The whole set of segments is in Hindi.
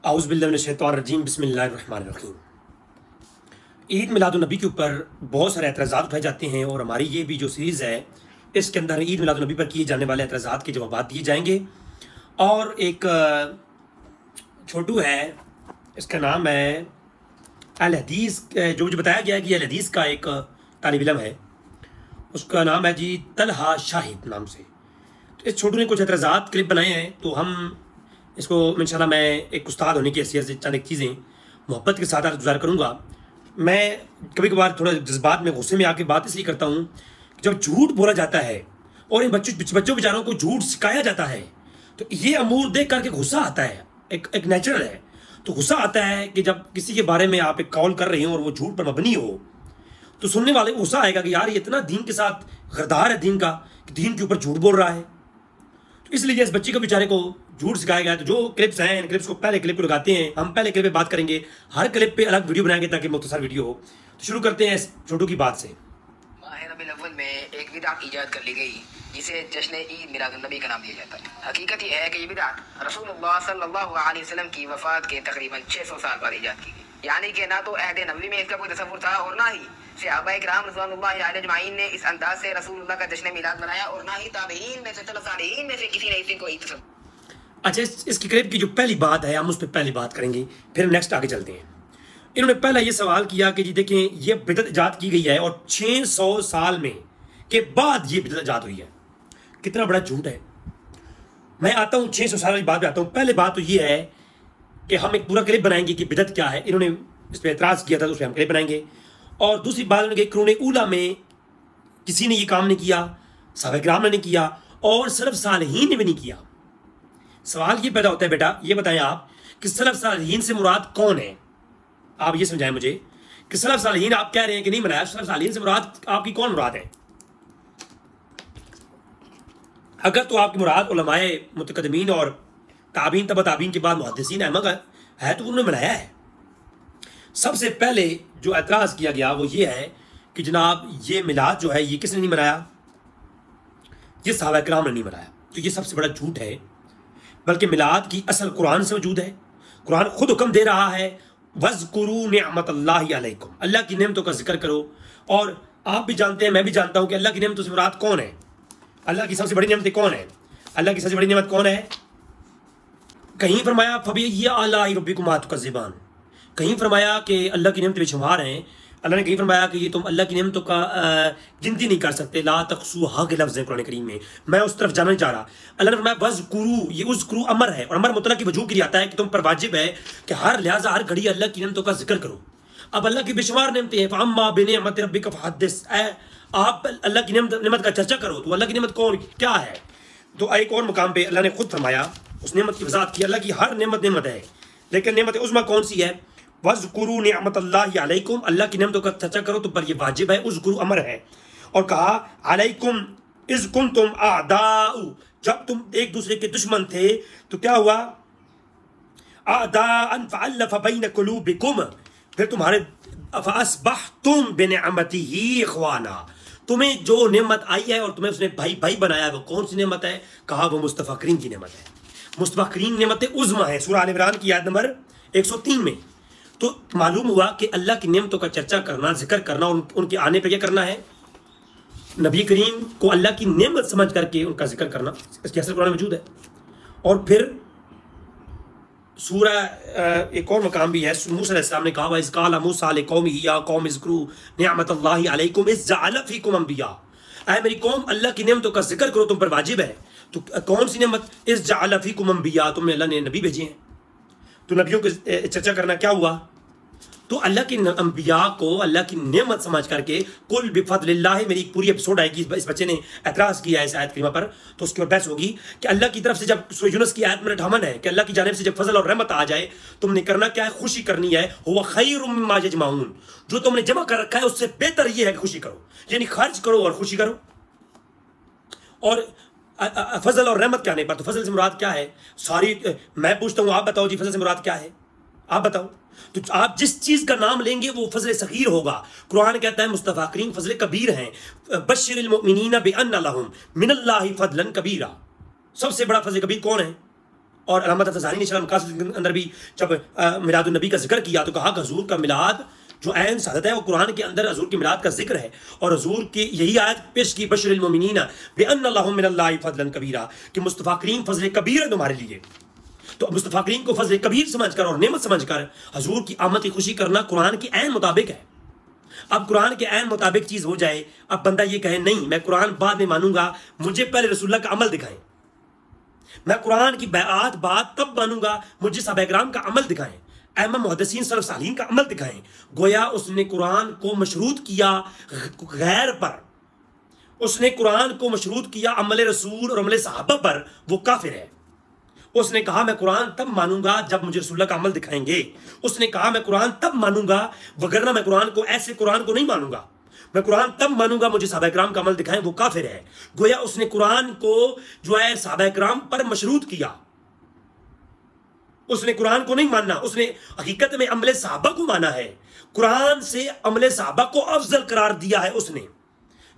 औज़ु बिल्लाहि मिनश्शैतानिर्रजीम बिस्मिल्लाहिर्रहमानिर्रहीम। ईद मिलादुन्नबी के ऊपर बहुत सारे एतराज़ात उठाए जाते हैं और हमारी ये भी जो सीरीज़ है इसके अंदर ईद मिलादुन्नबी पर किए जाने वाले एतराज़ात के जवाब दिए जाएंगे। और एक छोटू है, इसका नाम है अल हदीस, जो मुझे बताया गया है कि अल हदीस का एक तालिब इल्म है, उसका नाम है जी तलहा शाहिद नाम से। तो इस छोटू ने कुछ एतराज़ात क्लिप बनाए हैं, तो हम इसको इंशाल्लाह मैं एक उस्ताद होने की हैसियत से चंद एक चीज़ें मोहब्बत के साथ गुज़ार करूँगा। मैं कभी कभार थोड़ा जज्बात में गुस्से में आके बात इसलिए करता हूँ कि जब झूठ बोला जाता है और इन बच्चों बेचारों को झूठ सिखाया जाता है तो ये अमूर देख करके गुस्सा आता है। एक नेचुरल है, तो गुस्सा आता है कि जब किसी के बारे में आप एक कॉल कर रहे हो और वो झूठ पर मबनी हो तो सुनने वाले को गुस्सा आएगा कि यार ये इतना दीन के साथ गरदार है दीन का कि दीन के ऊपर झूठ बोल रहा है। तो इसलिए इस बच्चे को बेचारे को झूठ सिखाया गया। तो जो क्लिप्स हैं, इन क्लिप्स को पहले क्लिप को लगाते हैं, हम पहले क्लिप पे बात करेंगे, हर क्लिप पे अलग वीडियो बनाएंगे ताकि मुख्तसर वीडियो हो। तो शुरू करते हैं इस छोटू की बात से। माह रबीउल अव्वल में एक बिदअत ईजाद कर ली गई जिसे जश्न ईद मिलादुन्नबी का नाम दिया जाता है। हकीकत यह है कि ये बिदअत रसूलुल्लाह सल्लल्लाहु अलैहि वसल्लम की वफात के तकरीबन 600 साल बाद ईजाद की गई। यानी कि ना तो अहद नबवी में इसका कोई तसव्वुर था और ना ही सहाबाए किराम रिज़वानुल्लाहि अलैहिम अजमाइन ने इस अंदाज से रसूलुल्लाह का जश्न मिलाद मनाया और ना ही ताबईन में से सलफ़ सालिहीन में से किसी ने इस दिन को ईद तस्वुर। अच्छा, इसकी क्लिप की जो पहली बात है हम उस पर पहली बात करेंगे, फिर नेक्स्ट आगे चलते हैं। इन्होंने पहला ये सवाल किया कि जी देखें ये बिदअत इजाद की गई है और 600 साल में के बाद ये बिदअत इजाद हुई है। कितना बड़ा झूठ है। मैं आता हूँ 600 साल की बात पे आता हूँ। पहले बात तो ये है कि हम एक पूरा क्लिप बनाएंगे कि बिदअत क्या है। इन्होंने इस पर एतराज़ किया था तो उस पर हम क्लिप बनाएंगे। और दूसरी बात उन्होंने कुरान ऊला में किसी ने ये काम नहीं किया, सहाबाए किराम ने नहीं किया और सलफ़ सालिहीन ने भी नहीं किया। सवाल ये पैदा होता है, बेटा ये बताएं आप कि सलफ़ सालिहीन से मुराद कौन है। आप ये समझाएं मुझे कि सलफ़ सालिहीन आप कह रहे हैं कि नहीं बनाया, सलफ़ सालिहीन से मुराद आपकी कौन मुराद है। अगर तो आपकी मुराद उलमाए मुतकद्दमीन और ताबीन तबा ताबीन के बाद मुहद्दिसीन अइम्मा का है तो उन्होंने बनाया है। सबसे पहले जो एतराज़ किया गया वो ये है कि जनाब ये मिलाद जो है ये किसने नहीं मनाया, ये सहाबाए किराम ने नहीं मनाया। तो ये सबसे बड़ा झूठ है। बल्कि मिलाद की असल कुरान से मौजूद है। कुरान खुद हुक्म दे रहा है वज़कुरू निअमतल्लाहि अलैकुम, अल्लाह की नेमतों का जिक्र करो। और आप भी जानते हैं, मैं भी जानता हूं कि अल्लाह की नेमतों से मुराद कौन है। अल्लाह की सबसे बड़ी नेमतें कौन है, अल्लाह की सबसे बड़ी नेमत कौन है। कहीं फरमाया फबिअय्यि आलाइ रब्बिकुमा तुकज़्ज़िबान, कहीं फरमाया कि अल्लाह की नेमत बेशुमार हैं। अल्लाह ने कहीं फरमाया कि ये तुम अल्लाह की नेमतों का गिनती नहीं कर सकते। ला तक़सूहा के लफ्ज़ है कुरान करीम में, मैं उस तरफ जाना नहीं चाह रहा। अल्लाह ने फरमाया वज़कुरू, ये उज़कुरू अमर है और अमर मुतलक़ की वजूह के लिए आता है कि तुम पर वाजिब है कि हर लिहाजा हर घड़ी अल्लाह की नेमतों का जिक्र करो। अब अल्लाह की बेशुमार नेमतें हैं, फ़अम्मा बिनिअमति रब्बिका फ़हद्दिस, आप अल्लाह की नेमत का चर्चा करो। तो अल्लाह की नेमत कौन क्या है। तो एक और मुकाम पर अल्लाह ने खुद फरमाया, उस नेमत की वज़ाहत की। अल्लाह की हर नेमत नेमत है, लेकिन नेमत उज़्मा कौन सी है। वज़कुरू निअमतल्लाहि अलैकुम, अल्लाह की नेमतों का चर्चा करो, तुम पर ये वाजिब है। उज़कुरू अमर है। और कहा अलैकुम इज़ कुंतुम आदाउ, जब तुम एक दूसरे के दुश्मन थे तो क्या हुआ, आदाअन फ़अल्लफ़ बैन क़ुलूबिकुम, फिर तुम्हारे फ़अस्बहतुम बिनिअमतिही इख़वाना, तुम्हें जो नेमत आई है और तुम्हें उसने भाई भाई बनाया है वो कौन सी नेमत है। कहा वो मुस्तफ़ा करीम की नेमत है। मुस्तफ़ा करीम नेमत उज़्मा है, सूरह आल इमरान की आयत नंबर 103 में। तो मालूम हुआ कि अल्लाह की नेमतों का चर्चा करना, जिक्र करना और उनके आने पर क्या करना है, नबी करीम को अल्लाह की नेमत समझ करके उनका जिक्र करना, इसकी असल कुरान में मौजूद है। और फिर सूरह एक और मकाम भी है, मूसा अलैहिस्सलाम ने कहा वइज़ क़ाल मूसा लिक़ौमिही या क़ौम इज़्कुरू निअमतल्लाहि अलैकुम इज़ जअल फ़ीकुम अंबिया, ऐ मेरी कौम अल्लाह की नेमतों का जिक्र करो, तुम पर वाजिब है। तो कौन सी नेमत, इज़ जअल फ़ीकुम अंबिया, तुमने अल्लाह ने नबी भेजे हैं। तो नबियों की चर्चा करना क्या हुआ। तो अल्लाह के अंबिया को अल्लाह की नेमत समझ करके कुल बिफ़ज़लिल्लाह, मेरी पूरी एपिसोड आएगी। इस बच्चे ने एतराज़ किया है इस आयत करीमा पर, तो उसके बाद बहस होगी कि अल्लाह की तरफ से जब सूरह यूनुस की आयत में 58 है कि अल्लाह की जानिब से जब फजल और रहमत आ जाए तुमने करना क्या है, खुशी करनी है। हुवा खैरुम मिम्मा यजमाऊन, जो तुमने जमा कर रखा है उससे बेहतर ये है कि खुशी करो, यानी खर्च करो और खुशी करो। और फजल और रहमत के आने पर तो फजल से मुराद क्या है सारी, मैं पूछता हूँ आप बताओ जी फजल से मुराद क्या है, आप बताओ। तो आप जिस चीज का नाम लेंगे वो फजल सगीर होगा। कुरान कहता है मुस्तफ़ा करीम फजल कबीर हैं, बश्शिरिल मुमिनीना बिअन्ना लहुम मिनल्लाहि फदलन कबीरा। सबसे बड़ा फजल कबीर कौन है, और अलामा तफ़ज़ानी ने शरह मक़ासिद के अंदर भी जब मिलादुन नबी का जिक्र किया तो कहा कि हुजूर का मिलाद जो ऐन सादत है वो कुरान के अंदर हुजूर के मिलाद का जिक्र है। और हुजूर की यही आयत पेश की बशरिल मोमिनीना बिअन्ना लहुम मिनल्लाहि फ़ज़लन कबीरा, कि मुस्तफ़ा करीम फ़ज़ल कबीर है तुम्हारे लिए। तो मुस्तफ़ा करीम को फ़ज़ल कबीर समझकर और नेमत समझकर हुजूर की आमद की खुशी करना कुरान के ऐन मुताबिक है। अब कुरान के ऐन मुताबिक चीज़ हो जाए, अब बंदा ये कहे नहीं मैं कुरान बाद में मानूंगा, मुझे पहले रसूलुल्लाह का अमल दिखाएं, मैं कुरान की बैआत बात तब मानूंगा, मुझे सहाबा किराम का अमल दिखाएं, अइम्मा मुहद्दिसीन सलफ़ सालिहीन का अमल दिखाएं। गोया उसने कुरान को मशरूत किया गैर पर, उसने कुरान को मशरूत किया अमल रसूल और अमल सहाबा पर, वो काफिर है। उसने कहा मैं कुरान तब मानूंगा जब मुझे रसूलुल्लाह का अमल दिखाएंगे। उसने कहा मैं कुरान तब मानूंगा, वगरना मैं कुरान को ऐसे कुरान को नहीं मानूंगा, मैं कुरान तब मानूंगा मुझे सहाबा किराम का अमल दिखाएं, वो काफिर है। गोया उसने कुरान को जो है सहाबा किराम पर मशरूत किया, उसने कुरान को नहीं मानना, उसने हकीकत में अमले सहाबा को माना है, कुरान से अमले सहाबा को अफजल करार दिया है। उसने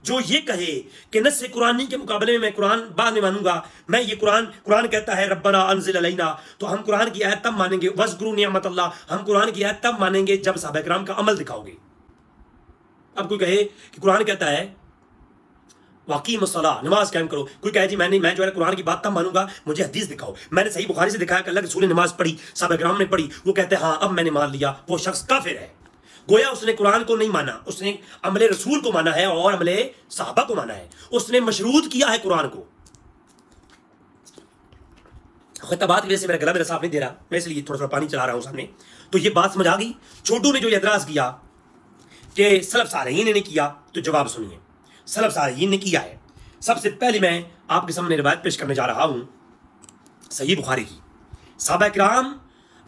जो ये कहे कि नस्से कुरानी के मुकाबले में मैं कुरान बाद में मानूंगा, मैं ये कुरान कहता है रब्बना अनज़िल अलैना, तो हम कुरान की आयत तब मानेंगे, वज़्कुरू निअमतल्लाह, हम कुरान की आयत तब मानेंगे जब सहाबा किराम का अमल दिखाओगे। अब कोई कहे कि कुरान कहता है वाक़ीमुस्सलाह, नमाज कायम करो, कोई कहे जी मैं जो है कुरान की बात तब मानूंगा, मुझे हदीस दिखाओ, मैंने सही बुखारी से दिखाया कि अल्लाह के रसूल ने नमाज पढ़ी, सहाबा किराम ने पढ़ी, वो कहते हैं हाँ अब मैंने मान लिया, वो शख्स काफिर है। गोया उसने कुरान को नहीं माना, उसने अमले रसूल को माना है और अमले सहाबा को माना है, उसने मशरूत किया है कुरान को। खिताबात की वजह से मेरा गला मेरा साफ नहीं दे रहा, मैं इसलिए थोड़ा पानी चला रहा हूं सामने। तो ये बात समझ आ गई। छोटू ने जो एतराज किया कि सलफ सालेहीन ने किया, तो जवाब सुनिए, सलफ सालेहीन ने किया है। सबसे पहले मैं आपके सामने रिवायत पेश करने जा रहा हूं सही बुखारी की। सहाबा किराम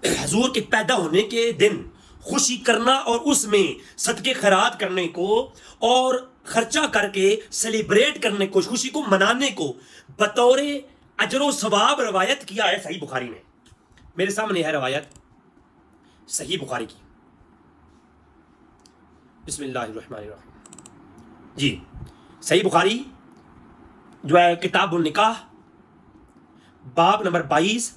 हुजूर के पैदा होने के दिन खुशी करना और उसमें सदके खैरात करने को और खर्चा करके सेलिब्रेट करने को, खुशी को मनाने को बतौर अजर सवाब रवायत किया है सही बुखारी ने। मेरे सामने है रवायत सही बुखारी की, बिस्मिल्लाहिर्रहमानिर्रहीम जी। सही बुखारी जो है किताबुल निकाह बाब नंबर 22,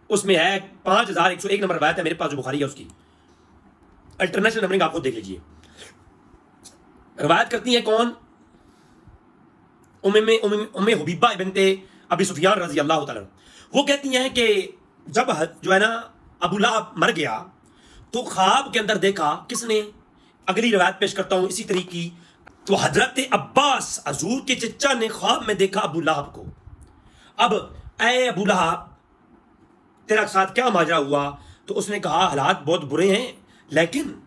उसमें है 5101 नंबर रवायत है मेरे पास जो बुखारी है उसकी। अल्टरनेशनल नंबरिंग आपको देख लीजिए। रवायत करती है कौन? उम्मे हुबीबा बिनते अबी सुफियान रजी अल्लाह तआला। वो कहती हैं कि जब जो है ना अबू लहब मर गया तो ख्वाब के अंदर देखा, किसने? अगली रवायत पेश करता हूं इसी तरीके की। तो हजरत अब्बास हुजूर के चचा ने ख्वाब में देखा अबू लहब को। अब ऐ अबू लहब तेरा साथ क्या माजरा हुआ? तो उसने कहा हालात बहुत बुरे हैं, लेकिन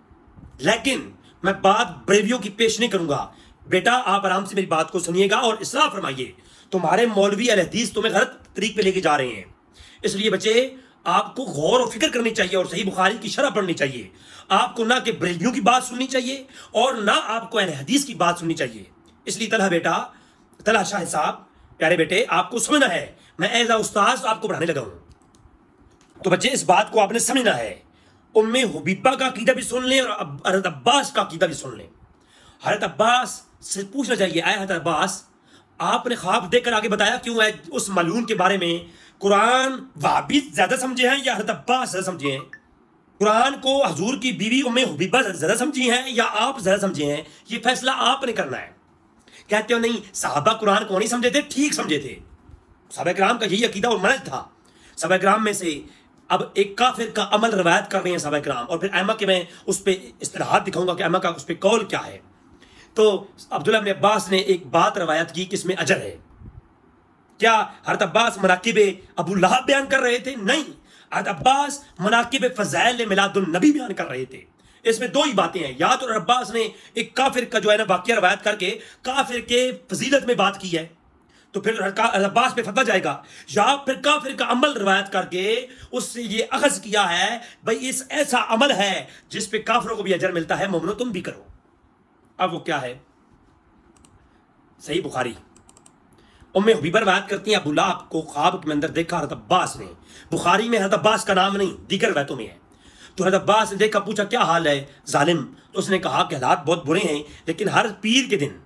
मैं बात ब्रेवियों की पेश नहीं करूंगा। बेटा आप आराम से मेरी बात को सुनिएगा और इस्लाह फरमाइए, तुम्हारे मौलवी अहले हदीस तुम्हें गलत तरीक पे लेके जा रहे हैं, इसलिए बच्चे आपको गौर और फिक्र करनी चाहिए और सही बुखारी की शरह पढ़नी चाहिए। आपको ना कि ब्रेवियों की बात सुननी चाहिए और ना आपको अहले हदीस की बात सुननी चाहिए। इसलिए तलहा शाह साहब प्यारे बेटे आपको समझना है, मैं एज अ उस्ताद आपको पढ़ाने लगा हूं। तो बच्चे इस बात को आपने समझना है। उम्मे हुबीबा का अकीदा भी सुन लें और हज़रत अब्बास का अकीदा भी सुन लें। हज़रत अब्बास से पूछना चाहिए, आए हज़रत अब्बास आपने ख्वाब देखकर आगे बताया क्यों है उस मालून के बारे में? कुरान वाबी ज्यादा समझे हैं या हज़रत अब्बास ज्यादा समझे हैं? कुरान को हुजूर की बीवी उम्मे हुबीबा ज्यादा समझी हैं या आप ज्यादा समझे हैं? ये फैसला आपने करना है। कहते हो नहीं साहबा कुरान को नहीं समझे थे, ठीक समझे थे। सहाबा किराम का यही अकीदा और मनहज था। सहाबा किराम में से अब एक काफिर का अमल रवायत कर रहे हैं सहाबा किराम, और फिर अइम्मा के मैं उस पर इस्तिलाहात दिखाऊंगा कि अइम्मा का उस पर कौल क्या है। तो अब्दुल्लाह इब्न अब्बास ने एक बात रवायत की कि इसमें अजर है। क्या हज़रत अब्बास मनाकिब अबू लहब बयान कर रहे थे? नहीं, हज़रत अब्बास मनाकिब फ़ज़ाइल मिलादुन नबी बयान कर रहे थे। इसमें दो ही बातें हैं, या तो अब्बास ने एक काफिर का जो है ना वाक़या रवायत करके काफिर के फजीलत में बात की है तो फिर अब्बास पे फतवा जाएगा, या फिर काफिर का अमल रवायत करके उससे ये अखज़ किया है भाई इस ऐसा अमल है जिस पे काफिरों को भी अजर मिलता है, मोमिनो तुम भी करो। अब वो क्या है? सही बुखारी उम्मे हुबीबा रवायत करती हैं अबू लहब को ख्वाब के अंदर देखा हज़रत अब्बास ने। बुखारी में हज़रत अब्बास का नाम नहीं, दीगर रवायतों में है। तो हज़रत अब्बास ने देखा, पूछा क्या हाल है जालिम? तो उसने कहा कि हालात बहुत बुरे हैं, लेकिन हर पीर के दिन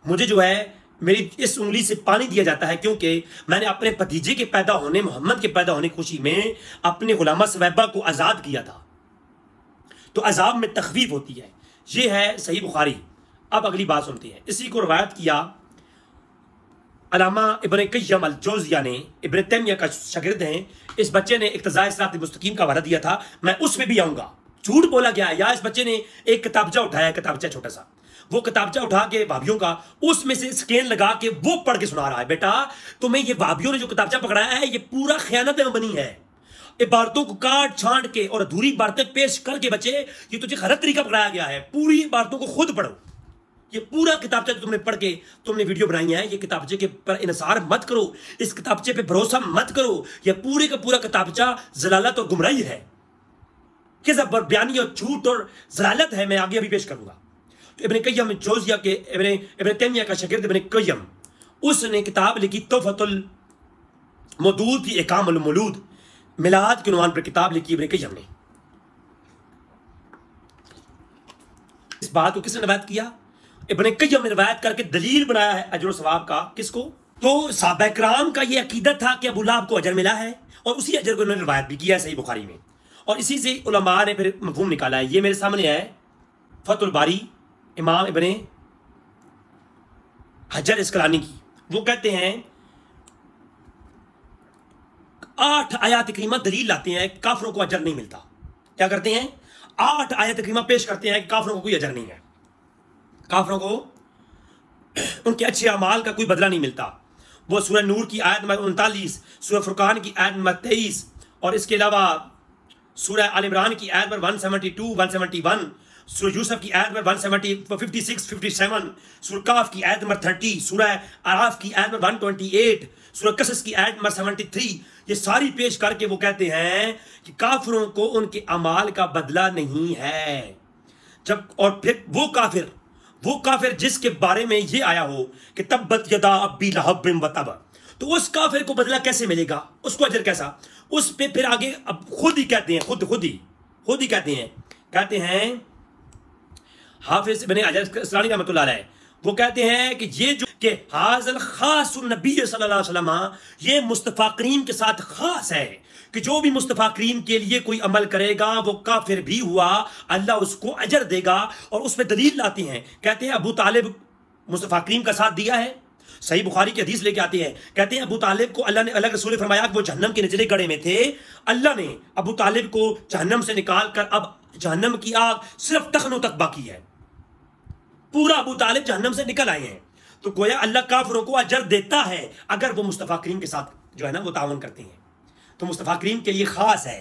मुझे जो है मेरी इस उंगली से पानी दिया जाता है क्योंकि मैंने अपने भतीजे के पैदा होने, मोहम्मद के पैदा होने की खुशी में अपने गुलामा सवैबा को आज़ाद किया था। तो अजाब में तखफीफ होती है। ये है सही बुखारी। अब अगली बात सुनते हैं। इसी को रवायत किया अलामा इब्न क़य्यम अल-जौज़िया ने, इब्न तैमिया का शागिर्द हैं। इस बच्चे ने इक़्तिज़ाए सिरात मुस्तकीम का हवाला दिया था, मैं उसमें भी आऊँगा। झूठ बोला गया है, या इस बच्चे ने एक किताबचा उठाया, किताबचा छोटा सा, वो किताबचा उठा के भाभियों का, उसमें से स्केल लगा के वो पढ़ के सुना रहा है। बेटा तुम्हें ये भाभियों ने जो किताबचा पकड़ाया है ये पूरा ख़यानत में बनी है। इबारतों को काट छांट के और अधूरी इबारतें पेश करके बच्चे ये तुझे गलत तरीका पकड़ाया गया है। पूरी इबारतों को खुद पढ़ो। ये पूरा किताबचा जो तुमने पढ़ के तुमने वीडियो बनाई है, ये किताबचे के पर इनसार मत करो, इस किताबचे पे भरोसा मत करो। ये पूरे का पूरा किताबचा जलालत और गुमराही है, किज़ब और बयानी और झूठ और जलालत है। मैं आगे अभी पेश करूंगा। तो इब्न क़य्यम जौज़िया के इब्न तैमिया का शागिर्द इब्न क़य्यम, उसने किताब लिखी तोहफ़तुल मौदूद फी इकामुल मौलूद, मिलाद के उन्वान पर किताब लिखी इब्न क़य्यम ने। इस बात को किसने रवायत किया? इब्न क़य्यम ने रवायत करके दलील बनाया है अजर सवाब का। किसको? तो सहाबा किराम का ये अकीदत था कि अबू लहब को अजर मिला है, और उसी अजर को उन्होंने रवायत भी किया है सही बुखारी में, और इसी से उलमा ने फिर मफ़हूम निकाला है। ये मेरे सामने है फतहुल बारी इमाम इब्न हजर अस्क़लानी की। वो कहते हैं 8 आयत करीमा दलील लाते हैं काफिरों को अजर नहीं मिलता। क्या करते हैं? 8 आयत करीमा पेश करते हैं कि काफिरों को कोई अजर नहीं है, काफिरों को उनके अच्छे अमाल का कोई बदला नहीं मिलता। वो सूरह नूर की आयत नंबर 39, सूरह फुरकान की आयत नंबर 23, और इसके अलावा सूरह आल इमरान की आयत नंबर 172, 171, सूरह यूसुफ की आयत नंबर 156, 57, सूरह काफ की आयत नंबर 30, सूरह आराफ की आयत नंबर 128, सूरह कसस की आयत नंबर 73, ये सारी पेश करके वो कहते हैं कि काफिरों को उनके अमाल का बदला नहीं है। जब और फिर वो काफिर जिसके बारे में ये आया हो कि तब्बत यदा अब्बी लहब व तब, तो उस काफिर को बदला कैसे मिलेगा, उसको अजर कैसा? उस पे फिर आगे अब खुद ही कहते हैं, खुद ही कहते हैं हाफिज इब्न हजर अस्क़लानी रहमतुल्लाह अलैह, वो कहते हैं कि ये जो कि हाज़िल खासुन नबी सल्लल्लाहु अलैहि वसल्लम, ये मुस्तफ़ा करीम के साथ खास है कि जो भी मुस्तफ़ा करीम के लिए कोई अमल करेगा वो काफिर भी हुआ, अल्लाह उसको अजर देगा। और उसमें दलील लाते हैं, कहते हैं अबू तालिब मुस्तफ़ा करीम का साथ दिया है। सही बुखारी की हदीस लेके आते हैं, कहते हैं अबू तालिब को अल्लाह ने, अलग रसूल ने फरमाया कि वो जहन्नम के निचले गड़े में थे, अल्लाह ने अबू तालिब को जहन्नम से निकाल कर अब जहन्नम की आग सिर्फ टखनों तक बाकी है, पूरा अबू तालिब जहन्नम से निकल आए हैं। तो गोया अल्लाह काफिरों को अजर देता है अगर वो मुस्तफ़ा करीम के साथ जो है ना वो तावन करते हैं, तो मुस्तफ़ा करीम के लिए खास है।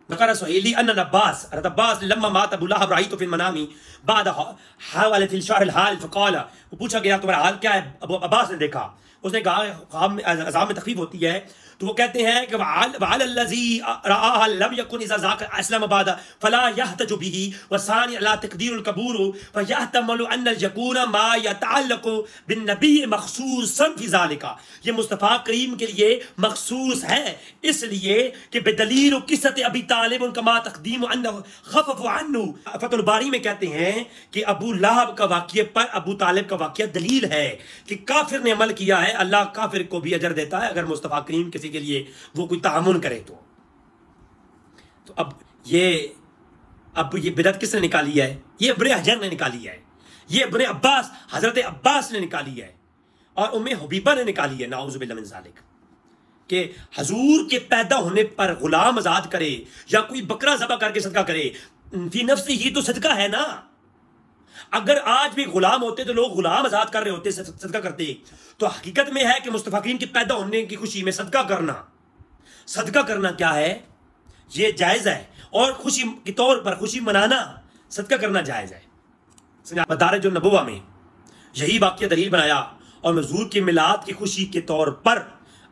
ज़करा सुहैली अन्न अब्बास लम्मा मात अबू लहब रअयतु फिल मनामी बाद हावलतिल शहर हाल फ़क़ाल, वो पूछा गया तुम्हारा हाल क्या है? अबू अब्बास ने देखा, उसने कहा ख्वाब में अज़ाब में तखफीफ होती है। तो वो कहते हैं कि वअलल्लज़ी रआहा लम यकुन इज़ा ज़ाक़ अस्लम बाद फला यहतजु बिही वसानी अला तक़दीरुल कबूर फयहतमलु अन यकून मा यतअल्लक़ु बिन नबी मख़सूसन फ़ी ज़ालिका, ये मुस्तफ़ा करीम के लिए मखसूस है इसलिए कि बेदलील क़िस्सत अबी तालिब कमा तक़दीम अन्नहु ख़फ़फ़ अन्हु। फ़तहुल बारी में कहते हैं कि अबू लहब का वाक़िए पर अबू तालिब का वाक़िया दलील है कि काफिर ने अमल किया है, अल्लाह काफिर को भी अजर देता है अगर मुस्तफ़ा करीम किसी के लिए वो कोई तामुन करे तो अब ये बिदअत किसने निकाली है? ये इब्न हजर ने निकाली है, ये इब्न अब्बास हजरत अब्बास ने निकाली है, और उम्मे हबीबा ने निकाली है नाउज़ु बिल्लाह मिन ज़ालिक, कि हजूर के पैदा होने पर गुलाम आजाद करे या कोई बकरा ज़बह करके सदका करे, फी नफ्सी ही तो सदका है ना। अगर आज भी गुलाम होते तो लोग गुलाम आजाद कर रहे होते, सदका करते। तो हकीकत में है कि मुस्तफ़ा करीम के पैदा होने की खुशी में सदका करना क्या है? ये जायज़ है, और खुशी के तौर पर खुशी मनाना, सदका करना जायज़ है। मदारिज नबुव्वा में यही वाक़या दलील बनाया, और हुज़ूर के मिलाद की खुशी के तौर पर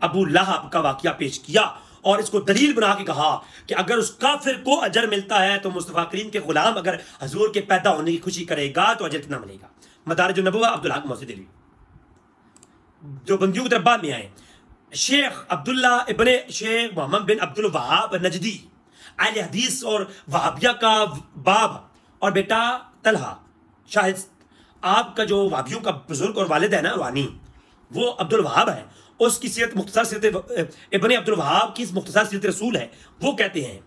अबू लहब का वाक़या पेश किया, और इसको दलील बना के कहा कि अगर उस काफिर को अजर मिलता है तो मुस्तफ़ा करीम के गुलाम अगर हजूर के पैदा होने की खुशी करेगा तो अजर कितना मिलेगा। मदारिज नबुव्वा अब्दुल हक मोहसिन जो बंदियों की तरफ बाद में आए, शेख अब्दुल्ला इब्ने शेख मोहम्मद बिन अब्दुल वहाब नजदी अहले हदीस और वहाबिया का बाब और बेटा तलहा, शायद आपका जो वहाबियों का बुजुर्ग और वालिद है ना रूहानी, वो अब्दुल वहाब है, उसकी सीरत मुख्तसर सीरत इब्न अब्दुल वहाब की मुख्तसर सीरत रसूल है। वो कहते हैं,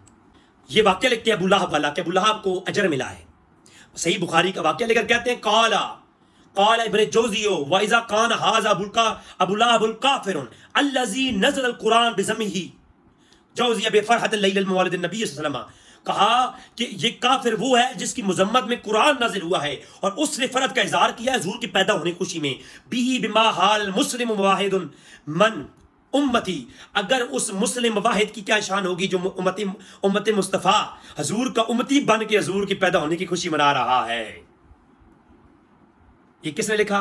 ये वाक्य लिखते हैं अबू लहब वाला कि अबू लहब को अजर मिला है। सही बुखारी का वाक्य लेकर कहते हैं, काला काला इब्न जौजियो व इज़ा कान हाज़ा अबू लहब काफिरुन अल्लज़ी नज़ल अल कुरान बिज़म्मिही जौजिया बेफरहत लैल मौलिद नबी सल्लल्लाहु अलैहि वसल्लम। कहा कि ये काफिर वो है जिसकी मुजम्मत में कुरान नाजिल हुआ है और उसने फर्द का इजहार किया है हुजूर के पैदा होने की खुशी में। बिही बिमा हाल मुस्लिम वाहिदुन मन उम्मती, अगर उस मुस्लिम वाहिद की क्या शान होगी जो उम्मती मुस्तफ़ा हुजूर का उम्मती बन के हुजूर के पैदा होने की खुशी मना रहा है। ये किसने लिखा?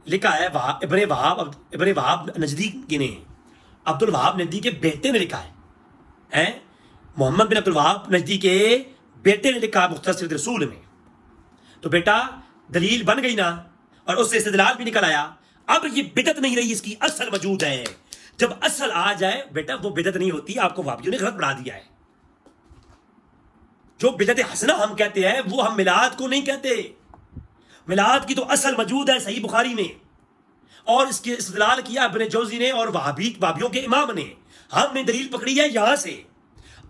लिखा है इब्न वहाब नजदीक ने, अब्दुल वहाब नजदीक के बेटे ने लिखा है, मोहम्मद बिन अब्दुल वहाब नजदी के बेटे ने लिखा मुख्तसर रसूल में। तो बेटा दलील बन गई ना, और उससे इस्तेदलाल भी निकल आया। अब ये बिदत नहीं रही, इसकी असल मौजूद है। जब असल आ जाए बेटा, वो बिदत नहीं होती, आपको वहाबियों ने गलत बना दिया है। जो बिदत हसना हम कहते हैं वो हम मिलाद को नहीं कहते। मिलाद की तो असल मौजूद है सही बुखारी में, और इसके इस्तेदलाल किया इब्न जौजी ने और वहाबियों के इमाम ने। हमने दलील पकड़ी है यहां से,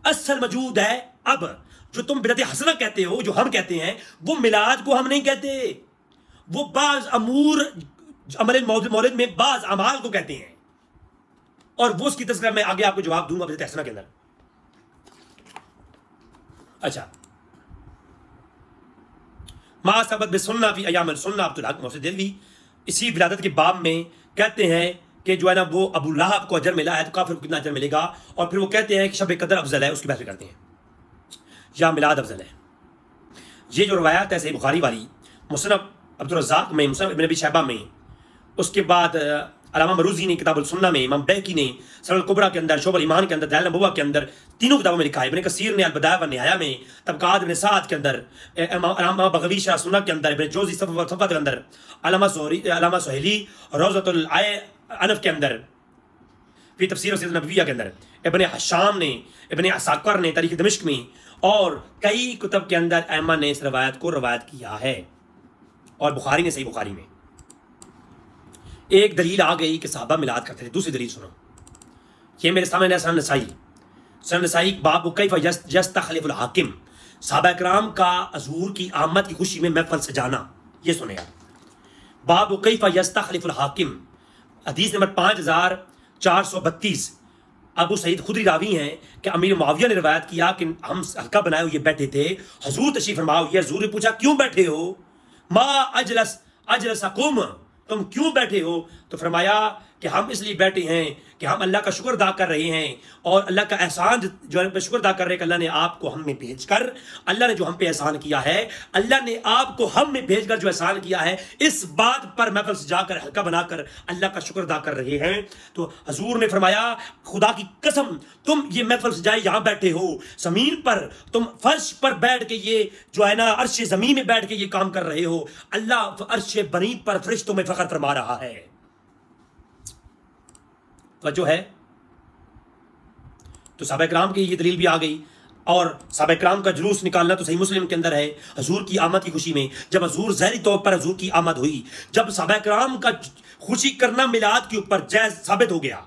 असल मौजूद है। अब जो तुम बिदत हसना कहते हो, जो हम कहते हैं, वो मिलाद को हम नहीं कहते, वो बाज अमूर अमल मौलिद में बाज अमाल को कहते हैं, और वो उसकी तस्करा मैं आगे आपको जवाब दूंगा बिदत हसना के अंदर। अच्छा, मा सबत बिसुन्ना फी अयाम सुन्ना अब्दुल हक मोहसिन दिलवी इसी विलादत के बाब में कहते हैं कि जो है ना वो अबू लहब को अजर मिला है, तो काफिर को कितना अजर मिलेगा। और फिर वो कहते हैं कि शब कदर अफजल है, उसकी बहस करते हैं, या मिलाद अफजल है। ये जो रवायत है सही बुखारी वाली, मुसनद अब्दुल रज़्ज़ाक़ में, मुसनद इब्न अबी शैबा में, उसके बाद अल्लामा मरूज़ी ने किताबुल सुन्ना में, इमाम बैकी ने सरल कुबरा के अंदर, शोबल ईमान के अंदर, दलाइल नबुव्वा के अंदर, तीनों किताबों में लिखा है। इब्न कसीर ने अल बदाया व निहाया में, तबकात इब्न साद के अंदर, अल्लामा बग़वी शाह सुन्ना के अंदर, इब्न जौज़ी सफ़ा के अंदर, अल्लामा सुहैली रौज़तुल अनफ के अंदर, फिर तफसीर सीरत नबविया के अंदर, इब्न हशाम ने, इब्न असाकर ने तारीख़ दमिश्क में, और कई कुतब के अंदर अइम्मा ने इस रवायत को रवायत किया है। और बुखारी ने सही बुखारी में एक दलील आ गई कि साहबा मिलाद करते थे। दूसरी दलील सुनो, ये मेरे सामने सन नसाई बाब कैफ यस्तखलिफुल हाकिम, साहबा इकराम का हुजूर की आमद की खुशी में महफिल सजाना। ये सुने आप, बाब कैफ यस्तखलिफुल हाकिम, हदीस नंबर 5432। अबू सईद खुदरी रावी हैं कि अमीर मुआविया ने रिवायत किया कि हम हल्का बनाए हुए बैठे थे, हुजूर तशरीफ फरमा हुए। हुजूर ने पूछा क्यों बैठे हो? मा अजलसकुम, तुम क्यों बैठे हो? तो फरमाया कि हम इसलिए बैठे हैं कि हम अल्लाह का शुक्र अदा कर रहे हैं, और अल्लाह का एहसान जो है शुक्र अदा कर रहे हैं कि अल्लाह ने आपको हम में भेज कर, अल्लाह ने जो हम पे एहसान किया है, अल्लाह ने आपको हम में भेज कर जो एहसान किया है, इस बात पर महफिल सजाकर हल्का बनाकर अल्लाह का शुक्र अदा कर रहे हैं। तो हजूर ने फरमाया खुदा की कसम तुम ये महफिल सजाए यहाँ बैठे हो, जमीन पर तुम फर्श पर बैठ के ये जो है ना अर्श जमीन में बैठ के ये काम कर रहे हो, अल्लाह अर्श बनी पर फरिश्तों में फख्र फरमा रहा है। वजह है तो साहबा इकराम की ये दलील भी आ गई, और साहबा इकराम का जुलूस निकालना तो सही मुस्लिम के अंदर है हजूर की आमद की खुशी में। जब हजूर ज़ाहिरी तौर पर हजूर की आमद हुई, जब साहबा इकराम का खुशी करना मिलाद के ऊपर जायज़ साबित हो गया,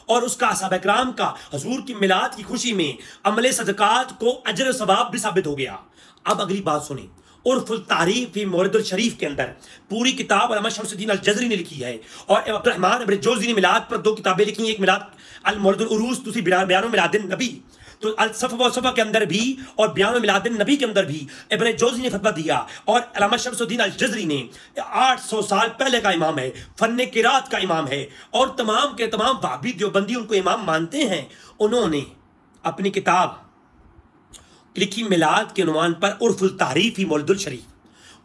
और उसका साहबा इकराम का हजूर की मिलाद की खुशी में अमले सदकात को अजर सवाब भी साबित हो गया। अब अगली बात सुनी, उर्फुल तारीफ फी मौलिदुल शरीफ के अंदर पूरी किताब अल्लामा शम्सुद्दीन अल जज़री ने लिखी है, और अब्दुर्रहमान इब्न जौज़ी ने मिलाद पर 2 किताबें लिखी हैं, एक मिलाद अल मौलिदुल उरूस, दूसरी बयान मिलादिन नबी। तो अल सफ़ा व सफ़ा के अंदर भी और बयान मिलादिन नबी के अंदर भी इब्न जौज़ी ने फतवा दिया, और अल्लामा शम्सुद्दीन अल जज़री ने 800 साल पहले का इमाम है, फन्ने किरात का इमाम है, और तमाम के तमाम वहाबी देवबंदी उनको इमाम मानते हैं। उन्होंने अपनी किताब लिखी मिलाद के उन्वान पर उर्फुल तारीफ ही मौलिदुल शरीफ,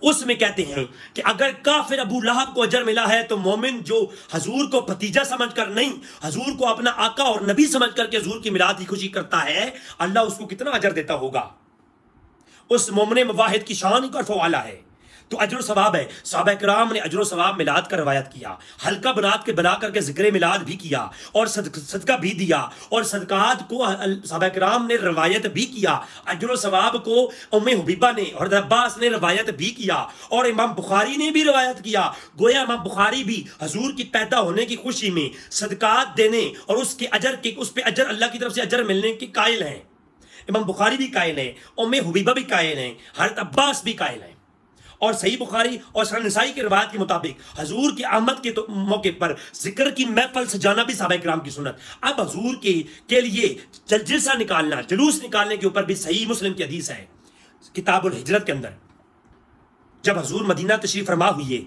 उसमें कहते हैं कि अगर काफिर अबू लहब को अजर मिला है तो मोमिन जो हजूर को भतीजा समझकर नहीं, हजूर को अपना आका और नबी समझ करके हजूर की मिलाद की खुशी करता है, अल्लाह उसको कितना अजर देता होगा। उस मोमिन मुवाहिद की शान का फवाला है। तो अजर सवाब है। सहाबा किराम ने अजर सवाब मिलाद का रवायत किया, हल्का बना करके जिक्र मिलाद भी किया और सदका भी दिया, और सदकात को सहाबा किराम ने रवायत भी किया। अजर सवाब को उम्मे हुबीबा ने और अब्बास ने रवायत भी किया, और इमाम बुखारी ने भी रवायत किया। गोया इमाम बुखारी भी हजूर की पैदा होने की खुशी में सदकात देने और उसके अजर के उस पर अजर अल्लाह की तरफ से अजर मिलने के कायल हैं। इमाम बुखारी भी कायल है, उम्मे हुबीबा भी कायल है, हज़रत अब्बास भी कायल है। और सही बुखारी और सुनन नसाई की रिवायत के मुताबिक हजूर की आमद के मौके पर जिक्र की महफिल सजाना भी सहाबा किराम की सुन्नत। अब हजूर के लिए जलसा निकालना, जुलूस निकालने के ऊपर भी सही मुस्लिम की हदीस है किताबुल हिजरत के अंदर। जब हजूर मदीना तशरीफ फरमा हुए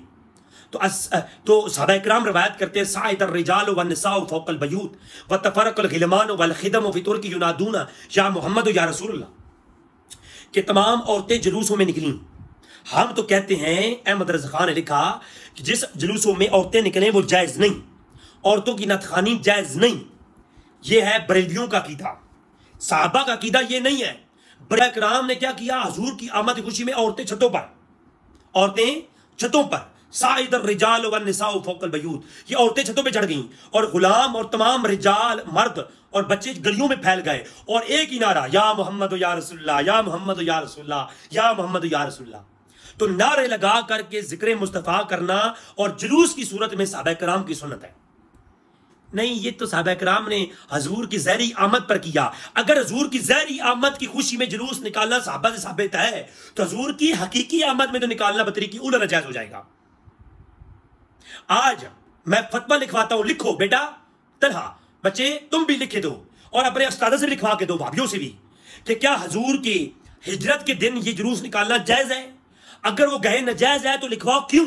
तो सहाबा किराम रवायत करते हैं साइदर रिजाल व निसाउ फौकल बयूत व तफरकल गिलमान वल खिदम फी तुर्की युनादूना या मोहम्मद या रसूलुल्लाह, कि तमाम औरतें जुलूसों में निकली। हम तो कहते हैं, अहमद रज़ा खान ने लिखा कि जिस जुलूसों में औरतें निकलें वो जायज़ नहीं, औरतों की नतखानी जायज़ नहीं। ये है बरेलवियों का अकीदा, साहबा का अकीदा ये नहीं है। बड़े किराम ने क्या किया, हजूर की आमद की खुशी में औरतें छतों पर साइदर रिजाल व निसाउ फौकल बयूत, ये औरतें छतों पे चढ़ गईं और गुलाम और तमाम रिजाल मर्द और बच्चे गलियों में फैल गए और एक ही नारा, या मोहम्मद या रसूलुल्लाह, या मोहम्मद या रसूलुल्लाह, या मोहम्मद या रसूलुल्लाह। तो नारे लगा करके जिक्र मुस्तफ़ा करना और जुलूस की सूरत में सहाबा किराम की सुन्नत है। नहीं, ये तो सहाबा किराम ने हजूर की ज़हरी आमद पर किया। अगर हजूर की ज़हरी आमद की खुशी में जुलूस निकालना सहाबा से साबित है, तो हजूर की हकीकी आमद में तो निकालना बतरीकी उला नाजायज हो जाएगा। आज मैं फतवा लिखवाता हूं, लिखो बेटा तलहा, बच्चे तुम भी लिखे दो और अपने उस्ताद से लिखवा के दो, भाभियों से भी, कि क्या हजूर की हिजरत के दिन ये जुलूस निकालना जायज है? अगर वो गए नजायज है तो लिखवाओ क्यों?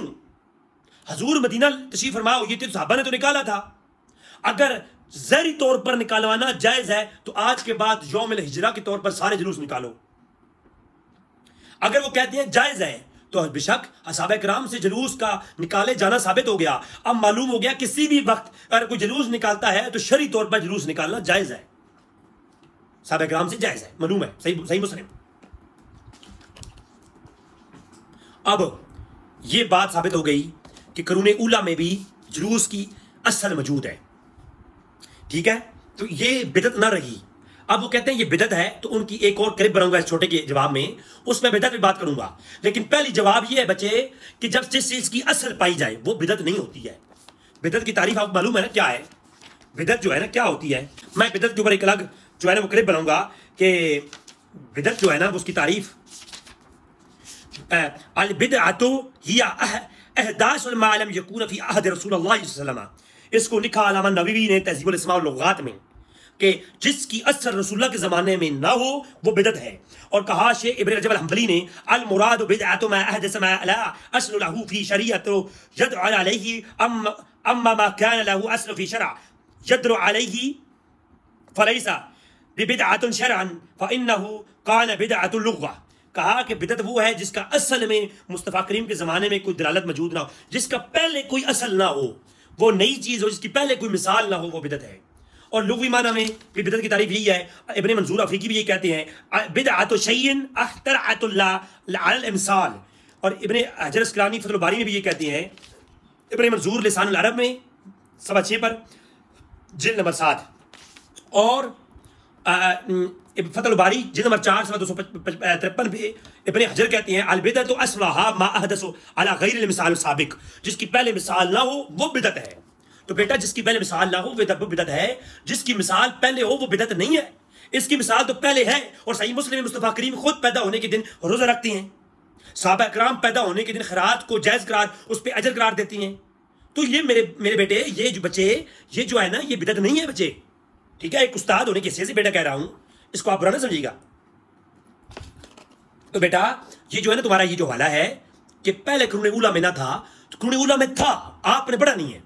हजूर मदीना तशरीफ फरमाओ, ये तो साहबा ने तो निकाला था। अगर ज़हरी तौर पर निकालवाना जायज है तो आज के बाद यौम हिजरा के तौर पर सारे जुलूस निकालो। अगर वो कहते हैं जायज है तो बेशक असहाबा किराम से जुलूस का निकाले जाना साबित हो गया। अब मालूम हो गया किसी भी वक्त अगर कोई जुलूस निकालता है तो शरई तौर पर जुलूस निकालना जायज है, सहाबा किराम से जायज है, मालूम है, सही मुस्लिम। अब यह बात साबित हो गई कि करूने उला में भी जुलूस की असल मौजूद है, ठीक है। तो ये बिदत ना रही। अब वो कहते हैं ये बिदत है, तो उनकी एक और क्लिप बनाऊंगा इस छोटे के जवाब में, उसमें बिदत पे बात करूंगा। लेकिन पहली जवाब ये है बच्चे कि जब जिस चीज की असल पाई जाए वो बिदत नहीं होती है। बिदत की तारीफ आपको मालूम है ना क्या है? बिदत जो है ना क्या होती है, मैं बिदत के ऊपर एक अलग जो है ना वो क्लिप बनाऊंगा कि बिदत जो है ना उसकी तारीफ अल बिदअतु हिया अहदासुल मा लम यकून फी अहद रसूलुल्लाह सल्लल्लाहु अलैहि वसल्लम। इसको लिखा अल्लामा नबवी ने तहज़ीबुल अस्मा वल लुगात में कि जिसकी असर रसूलुल्लाह के ज़माने में ना हो वो बिदत है। और कहा शेख इब्न रजब अल-हंबली ने अल मुराद बिदअतु मा अहदस मा ला अस्ल लहू फी शरीअत यदअ अलैहि अम्मा मा कान लहू अस्ल फी शरअ यदअ अलैहि फलैसा बिदअतुन शरअन फइन्नहु कान बिदअतुल लुग़्वा। कहा कि बिदत वो है जिसका असल में मुस्तफ़ा करीम के ज़माने में कोई दलालत मौजूद ना हो, जिसका पहले कोई असल ना हो, वो नई चीज़ हो, जिसकी पहले कोई मिसाल ना हो, वो बिदत है। और लुग़वी माना में भी बिदत की तारीफ यही है। इब्न मंसूर अफरीकी भी ये कहते हैं बिदअतु शैइन अख्तरअतुल्लाह अल इमसाल। और इब्न हजर अस्क़लानी फ़तहुल बारी में भी ये कहते हैं, इब्न मंसूर लिसानुल अरब में 6 पर जिल्द नंबर 7 और फ़तहुल बारी जिल्द नंबर 4 253 पे इब्न हजर कहते हैं अल बिदअतु अस्लहा मा अहदसु अला गैरिल मिसाल साबिक। जिसकी पहले मिसाल ना हो वो बिदत है। तो बेटा जिसकी पहले मिसाल ना हो वो बिदत है, जिसकी मिसाल पहले हो वो बिदत नहीं है। इसकी मिसाल तो पहले है। और सही मुस्लिम में मुस्तफ़ा करीम खुद पैदा होने के दिन रोज़ा रखती हैं, सहाबा किराम पैदा होने के दिन खैरात को जायज़ करार, उस पर अजर करार देती हैं। तो ये मेरे बेटे, ये जो बच्चे, ये जो है ना ये बिदत नहीं है बच्चे, ठीक है। एक उस्ताद होने के हिस्से से बेटा कह रहा हूं, इसको आप बुरा ना समझिएगा। तो बेटा ये जो है ना तुम्हारा ये जो हवाला है कि पहले कुरान उला में ना था, तो कुरान उला में था, आपने पढ़ा नहीं है।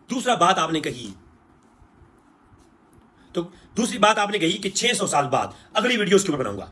दूसरा बात आपने कही, तो दूसरी बात आपने कही कि 600 साल बाद, अगली वीडियो उसके ऊपर बनाऊंगा।